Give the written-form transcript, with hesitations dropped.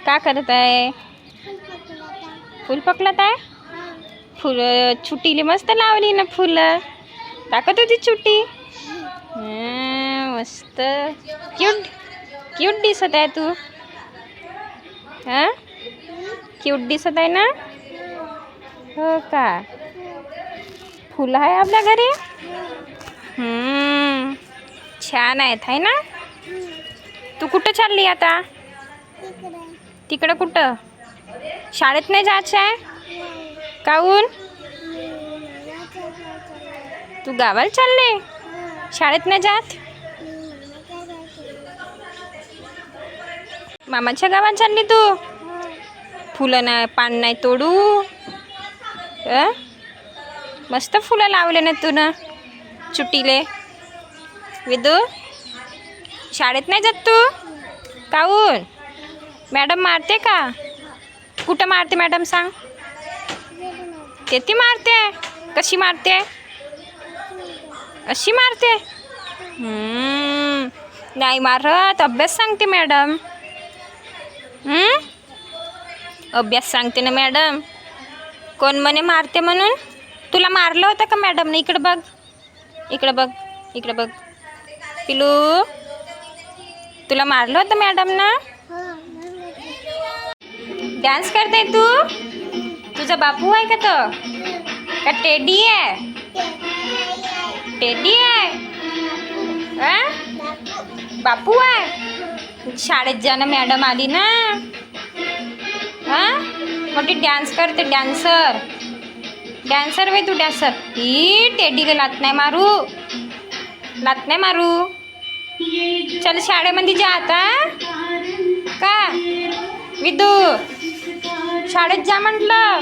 का करत आहे? फूल पकडत आहे. फुलं छुटीली मस्त लावली ना फुलं. दाखवत होती छुटी. मस्त क्यूट क्यूट दिसत आहे तू. हां क्यूट दिसत आहे ना. हो का? फुलं आहे आपल्या घरी. छान आहेत है ना. तू कुठं चालली आता? तिकडं कुठं? शाळेत नाही जायचं आहे? काहून? तू गावाला चालले? शाळेत नाही जात? मामाच्या गावात चालली तू? फुलं नाही पान नाही तोडू. मस्त फुलं लावले ना तू ना चुटीले. विदू शाळेत नाही जात तू? काहून? मॅडम मारते का? कुठं मारते मॅडम सांग? ते मारते. कशी मारते? अशी मारते. नाही मारत. अभ्यास सांगते मॅडम. अभ्यास सांगते ना मॅडम. कोण म्हणे मारते म्हणून? तुला मारलं होतं का मॅडमने? इकडं बघ, इकडं बघ, इकडं बघ. पिलू तुला मारलं होतं मॅडम ना? डान्स करते तू? तुझा बापू आहे का तो? का टेडी आहे? टेडी आहे. बापू आहे. शाळेत जाणं मॅडम आली ना. मोठी डान्स करते. डान्सर डान्सर वे तू डान्सर. ही टेडीला लात नाही मारू. लात नाही मारू. चल शाळेमध्ये जा आता. का विदू शाळेत जा म्हटलं.